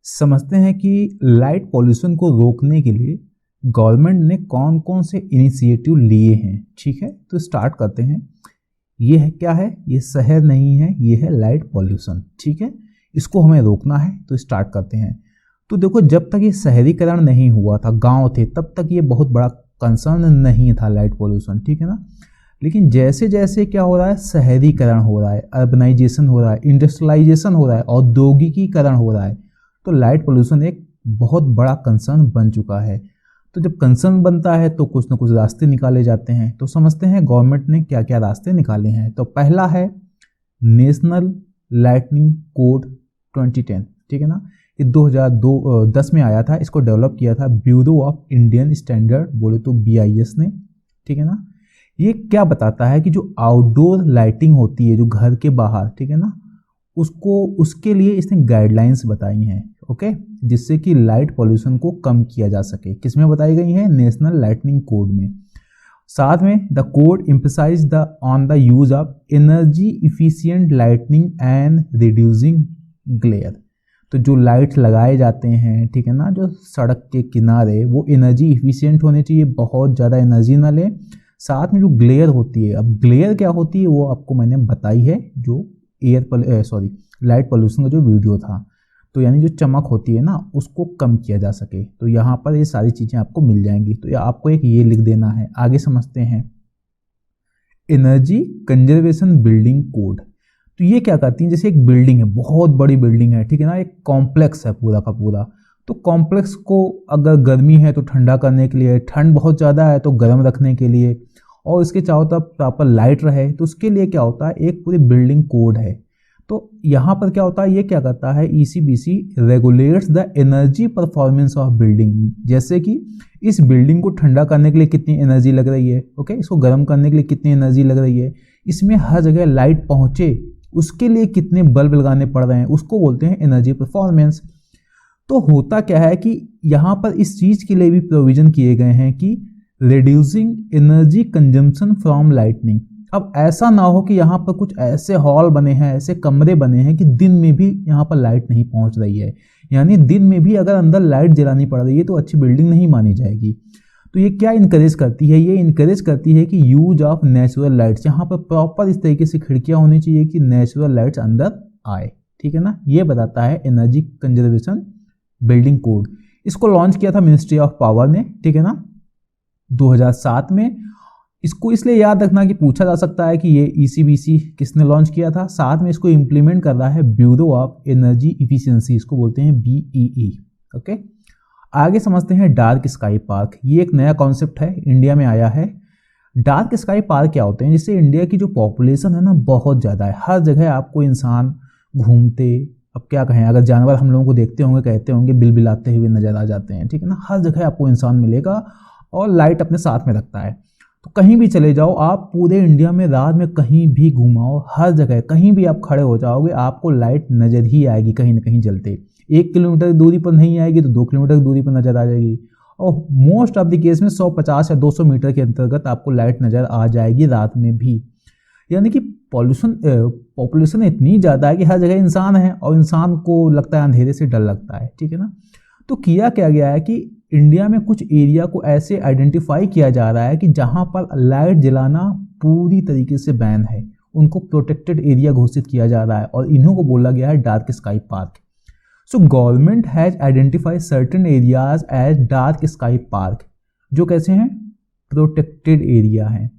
समझते हैं कि लाइट पॉल्यूशन को रोकने के लिए गवर्नमेंट ने कौन कौन से इनिशिएटिव लिए हैं। ठीक है, तो स्टार्ट करते हैं। ये है क्या है, ये शहर नहीं है, ये है लाइट पॉल्यूशन। ठीक है, इसको हमें रोकना है, तो स्टार्ट करते हैं। तो देखो, जब तक ये शहरीकरण नहीं हुआ था, गांव थे, तब तक ये बहुत बड़ा कंसर्न नहीं था लाइट पॉल्यूशन। ठीक है ना, लेकिन जैसे जैसे क्या हो रहा है, शहरीकरण हो रहा है, अर्बनाइजेशन हो रहा है, इंडस्ट्रियलाइजेशन हो रहा है, औद्योगिकीकरण हो रहा है, तो लाइट पोल्यूशन एक बहुत बड़ा कंसर्न बन चुका है। तो जब कंसर्न बनता है तो कुछ ना कुछ रास्ते निकाले जाते हैं। तो समझते हैं गवर्नमेंट ने क्या क्या रास्ते निकाले हैं। तो पहला है नेशनल लाइटनिंग कोड 2010। ठीक है ना, ये 2010 में आया था। इसको डेवलप किया था ब्यूरो ऑफ इंडियन स्टैंडर्ड, बोले तो BIS ने। ठीक है ना, ये क्या बताता है कि जो आउटडोर लाइटिंग होती है, जो घर के बाहर, ठीक है ना, उसको उसके लिए इसने गाइडलाइंस बताई हैं। ओके, जिससे कि लाइट पॉल्यूशन को कम किया जा सके। किसमें बताई गई है? नेशनल लाइटनिंग कोड में। साथ में the code emphasize the on the use of energy efficient lightning and reducing glare. तो जो लाइट लगाए जाते हैं, ठीक है ना, जो सड़क के किनारे, वो एनर्जी इफिशिएंट होने चाहिए, बहुत ज़्यादा एनर्जी ना ले। साथ में जो ग्लेयर होती है, अब ग्लेयर क्या होती है वो आपको मैंने बताई है, जो लाइट पोल्यूशन का जो वीडियो था। तो यानी जो चमक होती है ना, उसको कम किया जा सके। तो यहाँ पर ये सारी चीज़ें आपको मिल जाएंगी। तो आपको एक ये लिख देना है। आगे समझते हैं एनर्जी कंजर्वेशन बिल्डिंग कोड। तो ये क्या करती है, जैसे एक बिल्डिंग है, बहुत बड़ी बिल्डिंग है, ठीक है ना, एक कॉम्प्लेक्स है पूरा का पूरा। तो कॉम्प्लेक्स को अगर गर्मी है तो ठंडा करने के लिए, ठंड बहुत ज़्यादा है तो गर्म रखने के लिए, और इसके चारों तरफ प्रॉपर लाइट रहे, तो उसके लिए क्या होता है, एक पूरी बिल्डिंग कोड है। तो यहाँ पर क्या होता है, ये क्या करता है, ECBC regulates the energy performance of building. जैसे कि इस बिल्डिंग को ठंडा करने के लिए कितनी एनर्जी लग रही है, ओके, इसको गर्म करने के लिए कितनी एनर्जी लग रही है, इसमें हर जगह लाइट पहुँचे उसके लिए कितने बल्ब लगाने पड़ रहे हैं, उसको बोलते हैं एनर्जी परफॉर्मेंस। तो होता क्या है कि यहाँ पर इस चीज़ के लिए भी प्रोविजन किए गए हैं कि reducing energy consumption from lightning. अब ऐसा ना हो कि यहाँ पर कुछ ऐसे हॉल बने हैं, ऐसे कमरे बने हैं कि दिन में भी यहाँ पर लाइट नहीं पहुँच रही है, यानी दिन में भी अगर अंदर लाइट जलानी पड़ रही है तो अच्छी बिल्डिंग नहीं मानी जाएगी। तो ये क्या इनकरेज करती है, ये इनकरेज करती है कि यूज ऑफ नेचुरल लाइट्स। यहाँ पर प्रॉपर इस तरीके से खिड़कियाँ होनी चाहिए कि नेचुरल लाइट्स अंदर आए। ठीक है ना, ये बताता है एनर्जी कंजर्वेशन बिल्डिंग कोड। इसको लॉन्च किया था मिनिस्ट्री ऑफ पावर ने, ठीक है ना, 2007 में। इसको इसलिए याद रखना कि पूछा जा सकता है कि ये ECBC किसने लॉन्च किया था। साथ में इसको इम्प्लीमेंट कर रहा है ब्यूरो ऑफ एनर्जी इफिशिएंसी, इसको बोलते हैं BEE। ओके, आगे समझते हैं डार्क स्काई पार्क। ये एक नया कॉन्सेप्ट है, इंडिया में आया है। डार्क स्काई पार्क क्या होते हैं, जिससे इंडिया की जो पॉपुलेशन है ना, बहुत ज़्यादा है, हर जगह आपको इंसान घूमते, अब क्या कहें, अगर जानवर हम लोगों को देखते होंगे, कहते होंगे, बिलबिलाते हुए नजर आ जाते हैं। ठीक है ना, हर जगह आपको इंसान मिलेगा और लाइट अपने साथ में रखता है। तो कहीं भी चले जाओ आप, पूरे इंडिया में रात में कहीं भी घुमाओ, हर जगह कहीं भी आप खड़े हो जाओगे, आपको लाइट नजर ही आएगी कहीं ना कहीं जलते। 1 किलोमीटर की दूरी पर नहीं आएगी तो 2 किलोमीटर की दूरी पर नजर आ जाएगी, और मोस्ट ऑफ द केस में 150 या 200 मीटर के अंतर्गत आपको लाइट नजर आ जाएगी रात में भी। यानी कि पॉपुलेशन इतनी ज़्यादा है कि हर जगह इंसान है, और इंसान को लगता है अंधेरे से डर लगता है। ठीक है ना, तो किया क्या गया है कि इंडिया में कुछ एरिया को ऐसे आइडेंटिफाई किया जा रहा है कि जहां पर लाइट जलाना पूरी तरीके से बैन है, उनको प्रोटेक्टेड एरिया घोषित किया जा रहा है, और इन्हों को बोला गया है dark sky park. So government has identified certain areas as dark sky park, जो कैसे हैं, प्रोटेक्टेड एरिया हैं।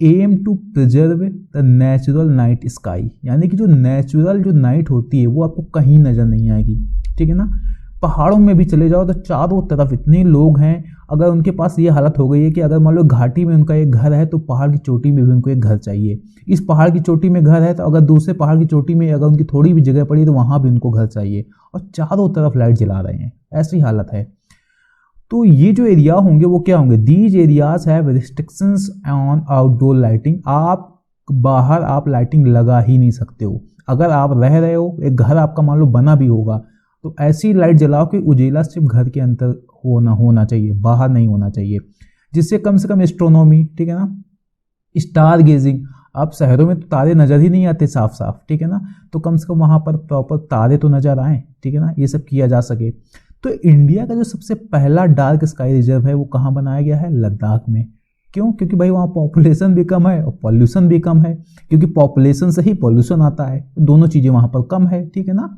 Aim to preserve the natural night sky, यानी कि जो नेचुरल जो नाइट होती है वो आपको कहीं नजर नहीं आएगी। ठीक है ना, पहाड़ों में भी चले जाओ तो चारों तरफ इतने लोग हैं, अगर उनके पास ये हालत हो गई है कि अगर मान लो घाटी में उनका एक घर है तो पहाड़ की चोटी में भी उनको एक घर चाहिए। इस पहाड़ की चोटी में घर है तो अगर दूसरे पहाड़ की चोटी में अगर उनकी थोड़ी भी जगह पड़ी तो वहाँ भी उनको घर चाहिए, और चारों तरफ लाइट जला रहे हैं, ऐसी हालत है। तो ये जो एरिया होंगे वो क्या होंगे, these areas have restrictions on outdoor lighting. आप बाहर आप लाइटिंग लगा ही नहीं सकते हो। अगर आप रह रहे हो, एक घर आपका मान लो बना भी होगा, तो ऐसी लाइट जलाओ कि उजेला सिर्फ घर के अंदर होना चाहिए, बाहर नहीं होना चाहिए, जिससे कम से कम एस्ट्रोनॉमी, ठीक है ना, स्टार गेजिंग, अब शहरों में तो तारे नज़र ही नहीं आते साफ साफ, ठीक है ना, तो कम से कम वहाँ पर प्रॉपर तारे तो नज़र आए, ठीक है ना, ये सब किया जा सके। तो इंडिया का जो सबसे पहला डार्क स्काई रिजर्व है वो कहाँ बनाया गया है? लद्दाख में। क्यों? क्योंकि भाई वहाँ पॉपुलेशन भी कम है और पॉल्यूशन भी कम है, क्योंकि पॉपुलेशन से ही पॉल्यूशन आता है, दोनों चीज़ें वहाँ पर कम है, ठीक है ना।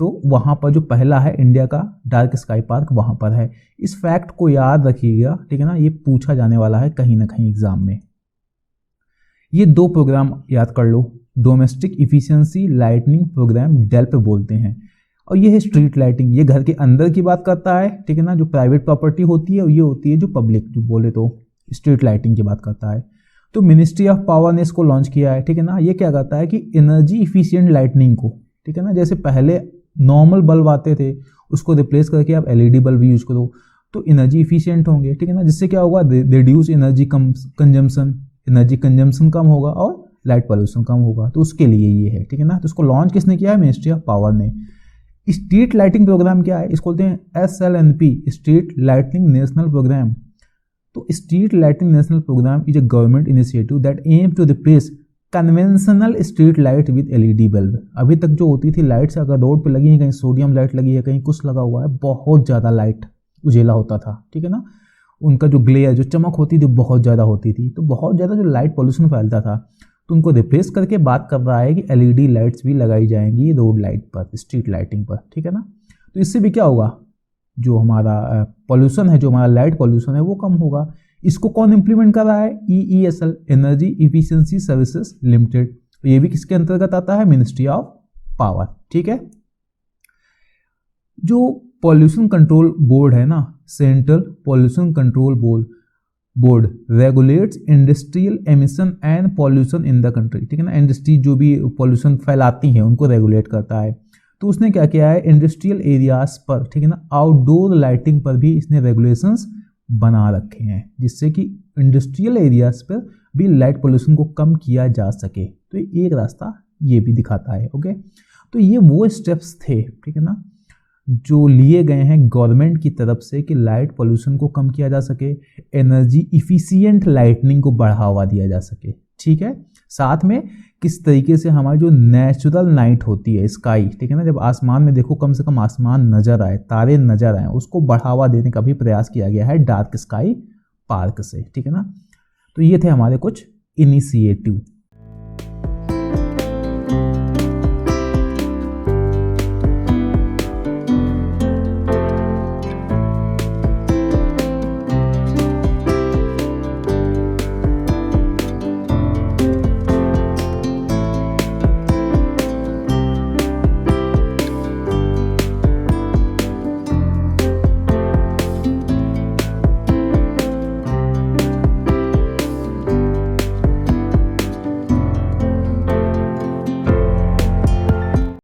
तो वहाँ पर जो पहला है इंडिया का डार्क स्काई पार्क वहाँ पर है। इस फैक्ट को याद रखिएगा, ठीक है ना, ये पूछा जाने वाला है कहीं ना कहीं एग्जाम में। ये 2 प्रोग्राम याद कर लो, डोमेस्टिक इफिशियंसी लाइटनिंग प्रोग्राम डेल्प बोलते हैं, और ये है स्ट्रीट लाइटिंग, ये घर के अंदर की बात करता है, ठीक है ना, जो प्राइवेट प्रॉपर्टी होती है, और ये होती है जो पब्लिक, जो बोले तो स्ट्रीट लाइटिंग की बात करता है। तो मिनिस्ट्री ऑफ पावर ने इसको लॉन्च किया है, ठीक है ना। ये क्या करता है कि एनर्जी इफिशियंट लाइटनिंग को, ठीक है ना, जैसे पहले नॉर्मल बल्ब आते थे उसको रिप्लेस करके आप एलईडी बल्ब यूज करो तो एनर्जी इफिशियंट होंगे, ठीक है ना, जिससे क्या होगा, reduce energy consumption, energy consumption कम होगा और लाइट पॉल्यूशन कम होगा। तो उसके लिए ये है, ठीक है ना। तो इसको लॉन्च किसने किया है? मिनिस्ट्री ऑफ पावर ने। स्ट्रीट लाइटिंग प्रोग्राम क्या है? इसको बोलते हैं SLNP, street lighting national program. तो street lighting national program is a government initiative that aim to replace conventional street light with LED bulb. अभी तक जो होती थी लाइट्स, अगर रोड पे लगी है, कहीं सोडियम लाइट लगी है, कहीं कुछ लगा हुआ है, बहुत ज़्यादा लाइट उजेला होता था, ठीक है ना, उनका जो ग्लेयर, जो चमक होती थी बहुत ज़्यादा होती थी, तो बहुत ज़्यादा जो लाइट पॉल्यूशन फैलता था। तो उनको रिप्लेस करके बात कर रहा है कि एलईडी लाइट्स भी लगाई जाएंगी रोड लाइट पर, स्ट्रीट लाइटिंग पर, ठीक है ना। तो इससे भी क्या होगा, जो हमारा पॉल्यूशन है, जो हमारा लाइट पॉल्यूशन है वो कम होगा। इसको कौन इंप्लीमेंट कर रहा है? EESL, energy efficiency services limited. ये भी किसके अंतर्गत आता है? मिनिस्ट्री ऑफ पावर, ठीक है। जो पॉल्यूशन कंट्रोल बोर्ड है ना, central pollution control board regulates industrial emission and pollution in the country, ठीक है ना। इंडस्ट्री जो भी पॉल्यूशन फैलाती हैं उनको रेगुलेट करता है। तो उसने क्या किया है, इंडस्ट्रियल एरियाज पर, ठीक है ना, आउटडोर लाइटिंग पर भी इसने रेगुलेशंस बना रखे हैं, जिससे कि इंडस्ट्रियल एरियाज पर भी लाइट पोल्यूशन को कम किया जा सके। तो एक रास्ता ये भी दिखाता है, ओके। तो ये वो स्टेप्स थे, ठीक है ना, जो लिए गए हैं गवर्नमेंट की तरफ से कि लाइट पोल्यूशन को कम किया जा सके, एनर्जी इफिशियंट लाइटनिंग को बढ़ावा दिया जा सके, ठीक है। साथ में किस तरीके से हमारी जो नेचुरल नाइट होती है, स्काई, ठीक है ना, जब आसमान में देखो कम से कम आसमान नजर आए, तारे नजर आए, उसको बढ़ावा देने का भी प्रयास किया गया है डार्क स्काई पार्क से, ठीक है ना। तो ये थे हमारे कुछ इनिशिएटिव।